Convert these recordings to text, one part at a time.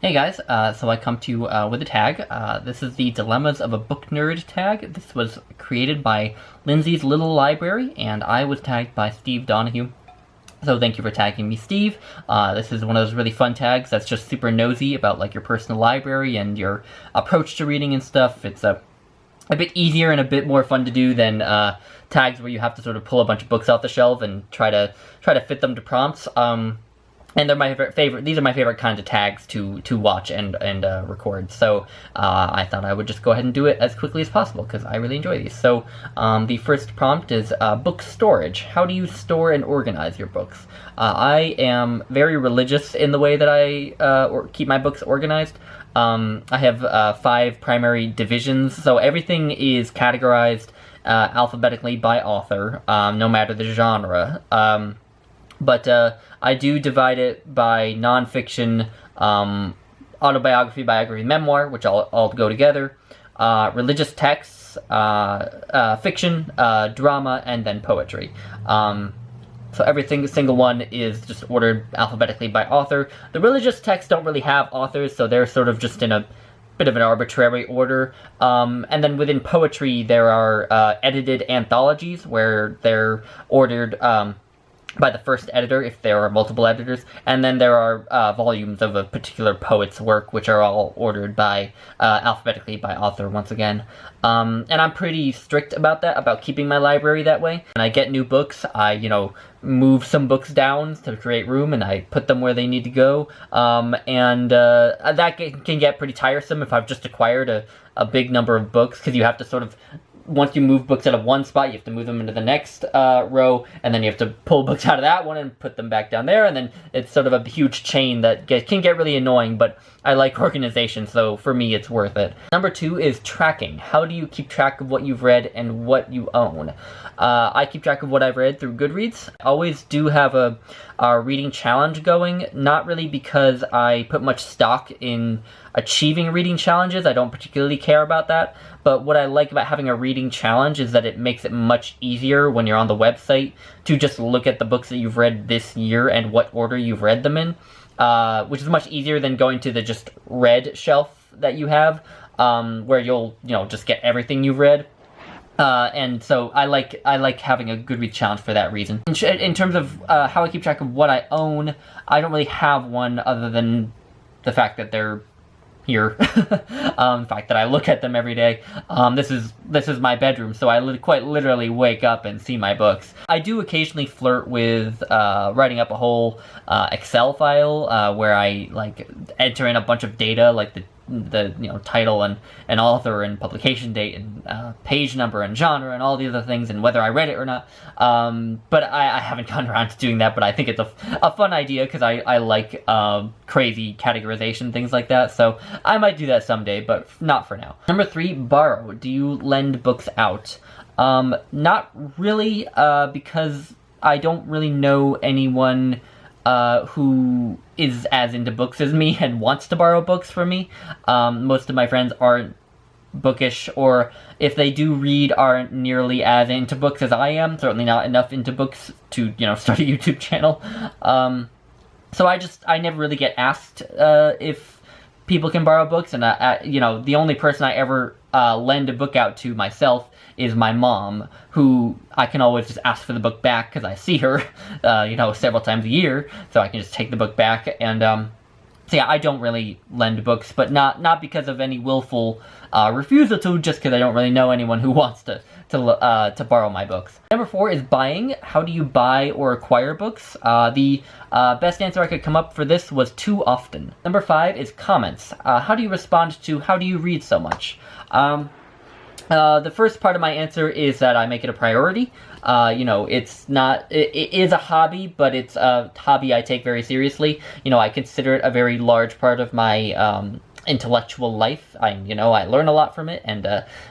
Hey guys, so I come to you with a tag. This is the Dilemmas of a Book Nerd tag. This was created by Lindsey's Little Library, and I was tagged by Steve Donahue. So thank you for tagging me, Steve. This is one of those really fun tags that's just super nosy about like your personal library and your approach to reading and stuff. It's a bit easier and a bit more fun to do than tags where you have to sort of pull a bunch of books off the shelf and try to fit them to prompts. And they're my favorite. These are my favorite kinds of tags to watch and record. So I thought I would just go ahead and do it as quickly as possible because I really enjoy these. So the first prompt is book storage. How do you store and organize your books? I am very religious in the way that I keep my books organized. I have 5 primary divisions, so everything is categorized alphabetically by author, no matter the genre. But I do divide it by nonfiction, autobiography, biography, memoir, which all go together, religious texts, fiction, drama, and then poetry. So every single one is just ordered alphabetically by author. The religious texts don't really have authors, so they're sort of just in a bit of an arbitrary order. And then within poetry, there are edited anthologies where they're ordered by the first editor, if there are multiple editors, and then there are volumes of a particular poet's work, which are all ordered by alphabetically by author once again. And I'm pretty strict about that, about keeping my library that way. When I get new books, I, move some books down to create room, and I put them where they need to go. And that can get pretty tiresome if I've just acquired a big number of books, because you have to sort of, once you move books out of one spot, you have to move them into the next row, and then you have to pull books out of that one and put them back down there, and then it's sort of a huge chain that can get really annoying, but I like organization, so for me it's worth it. Number 2 is tracking. How do you keep track of what you've read and what you own? I keep track of what I've read through Goodreads. I always do have a reading challenge going, not really because I put much stock in achieving reading challenges. I don't particularly care about that. But what I like about having a reading challenge is that it makes it much easier when you're on the website to just look at the books that you've read this year and what order you've read them in, which is much easier than going to the just read shelf that you have, where you'll just get everything you've read. And so I like having a Goodreads challenge for that reason. In terms of how I keep track of what I own, I don't really have one other than the fact that they're here. The fact that I look at them every day. This is my bedroom, so I quite literally wake up and see my books. I do occasionally flirt with writing up a whole Excel file where I enter in a bunch of data, like the title and author and publication date and page number and genre and all the other things and whether I read it or not. But I haven't gotten around to doing that, but I think it's a fun idea because I like crazy categorization, things like that. So I might do that someday, but not for now. Number 3, borrow. Do you lend books out? Not really, because I don't really know anyone who is as into books as me and wants to borrow books from me. Most of my friends aren't bookish, or if they do read, aren't nearly as into books as I am. Certainly not enough into books to, start a YouTube channel. So I never really get asked if people can borrow books, and the only person I ever lend a book out to myself is my mom, who I can always just ask for the book back because I see her, several times a year, so I can just take the book back. And so yeah, I don't really lend books, but not because of any willful refusal to, just because I don't really know anyone who wants to borrow my books. Number 4 is buying. How do you buy or acquire books? The best answer I could come up for this was too often. Number 5 is comments. How do you respond to how do you read so much? The first part of my answer is that I make it a priority. It is a hobby, but it's a hobby I take very seriously. I consider it a very large part of my intellectual life. I learn a lot from it, and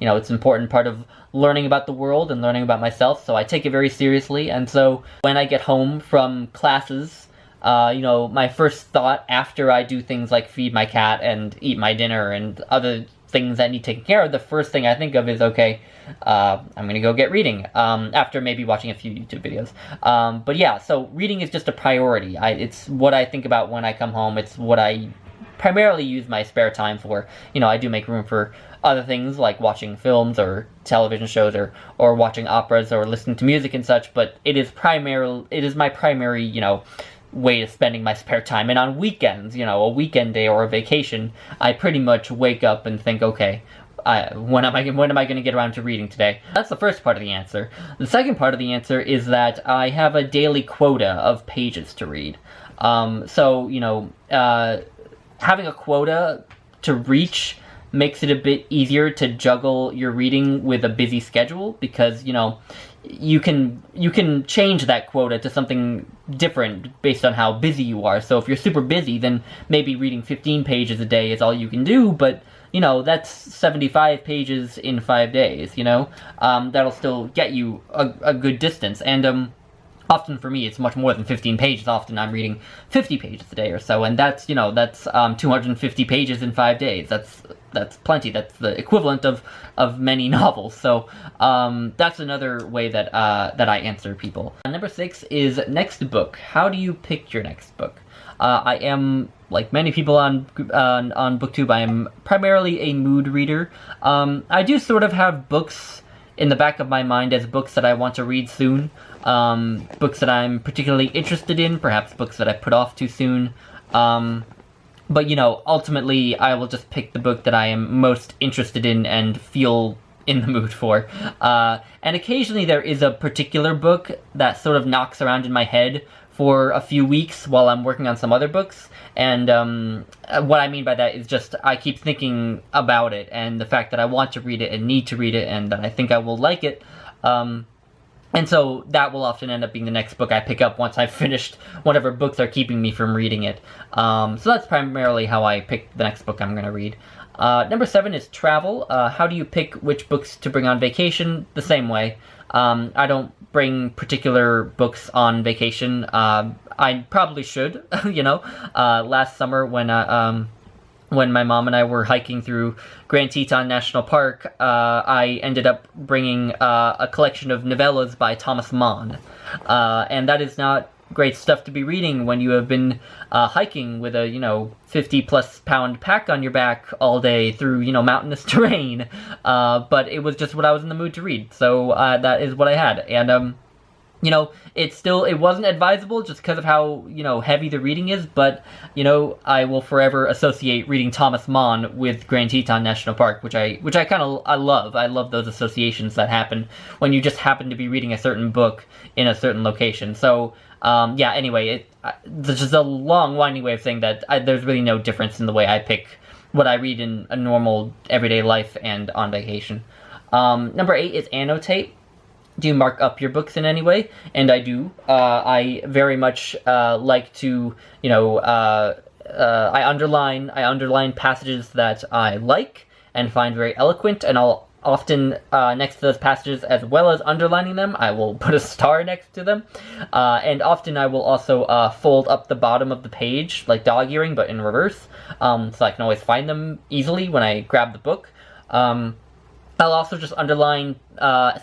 it's an important part of learning about the world and learning about myself, so I take it very seriously. And so when I get home from classes, my first thought after I do things like feed my cat and eat my dinner and other things that need taken care of, the first thing I think of is, okay, I'm gonna go get reading, after maybe watching a few YouTube videos. But yeah, so reading is just a priority. It's what I think about when I come home. It's what I primarily use my spare time for. I do make room for other things like watching films or television shows or watching operas or listening to music and such, but it is my primary, way of spending my spare time. And on weekends, a weekend day or a vacation, I pretty much wake up and think, okay, when am I going to get around to reading today? That's the first part of the answer. The second part of the answer is that I have a daily quota of pages to read. Having a quota to reach makes it a bit easier to juggle your reading with a busy schedule, because you can change that quota to something different based on how busy you are. So if you're super busy, then maybe reading 15 pages a day is all you can do, but that's 75 pages in 5 days, that'll still get you a good distance. And often for me, it's much more than 15 pages. Often I'm reading 50 pages a day or so, and that's 250 pages in 5 days. That's plenty. That's the equivalent of many novels. So that's another way that I answer people. Number 6 is next book. How do you pick your next book? I am, like many people on BookTube, I am primarily a mood reader. I do sort of have books in the back of my mind as books that I want to read soon. Books that I'm particularly interested in, perhaps books that I put off too soon. But ultimately, I will just pick the book that I am most interested in and feel in the mood for. And occasionally there is a particular book that sort of knocks around in my head for a few weeks while I'm working on some other books. And what I mean by that is just I keep thinking about it and the fact that I want to read it and need to read it and that I think I will like it. And so that will often end up being the next book I pick up once I've finished whatever books are keeping me from reading it. So that's primarily how I pick the next book I'm going to read. Number 7 is travel. How do you pick which books to bring on vacation? The same way. I don't bring particular books on vacation. I probably should, Last summer when my mom and I were hiking through Grand Teton National Park, I ended up bringing a collection of novellas by Thomas Mann. And that is not great stuff to be reading when you have been hiking with a 50+ pound pack on your back all day through mountainous terrain, but it was just what I was in the mood to read, so that is what I had. And it wasn't advisable just because of how heavy the reading is, but I will forever associate reading Thomas Mann with Grand Teton National Park, which I love. I love those associations that happen when you just happen to be reading a certain book in a certain location. So anyway, it's just a long, winding way of saying that there's really no difference in the way I pick what I read in a normal, everyday life and on vacation. Number 8 is Annotate. Do you mark up your books in any way? And I do. I very much like to, I underline passages that I like and find very eloquent, and I'll often, next to those passages, as well as underlining them, I will put a star next to them. And often I will also fold up the bottom of the page, like dog-earing, but in reverse, so I can always find them easily when I grab the book. I'll also just underline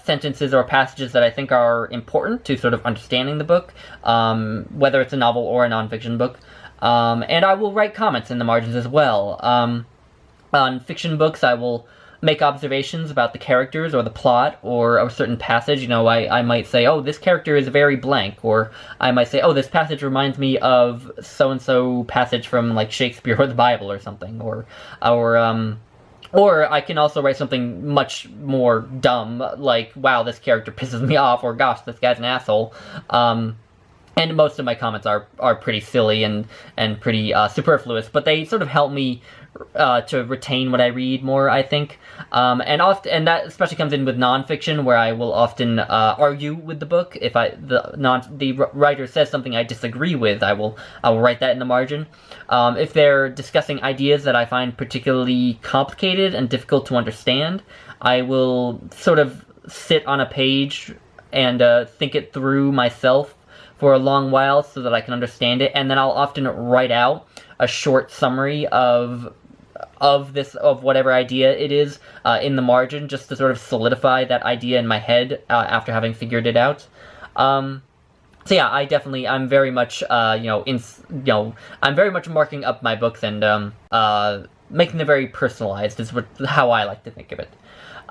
sentences or passages that I think are important to sort of understanding the book, whether it's a novel or a nonfiction book. And I will write comments in the margins as well. On fiction books, I will make observations about the characters or the plot or a certain passage. I might say, oh, this character is very blank, or I might say, oh, this passage reminds me of so-and-so passage from, like, Shakespeare or the Bible or something, or I can also write something much more dumb, like, wow, this character pisses me off, or gosh, this guy's an asshole. And most of my comments are pretty silly and pretty superfluous, but they sort of help me to retain what I read more, I think. And that especially comes in with nonfiction, where I will often argue with the book. If the writer says something I disagree with, I will write that in the margin. If they're discussing ideas that I find particularly complicated and difficult to understand, I will sort of sit on a page and think it through myself for a long while so that I can understand it, and then I'll often write out a short summary of whatever idea it is in the margin, just to sort of solidify that idea in my head after having figured it out. So yeah, I'm very much, I'm very much marking up my books and, making them very personalized is how I like to think of it.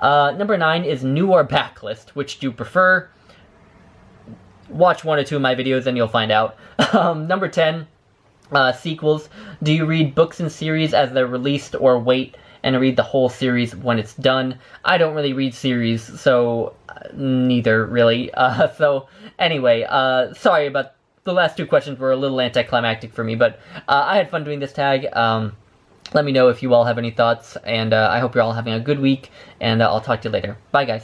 Number 9 is new or backlist. Which do you prefer? Watch 1 or 2 of my videos and you'll find out. Number 10, sequels. Do you read books in series as they're released or wait and read the whole series when it's done? I don't really read series, so neither really. So anyway, sorry about the last 2 questions were a little anticlimactic for me, but I had fun doing this tag. Let me know if you all have any thoughts, and I hope you're all having a good week, and I'll talk to you later. Bye, guys.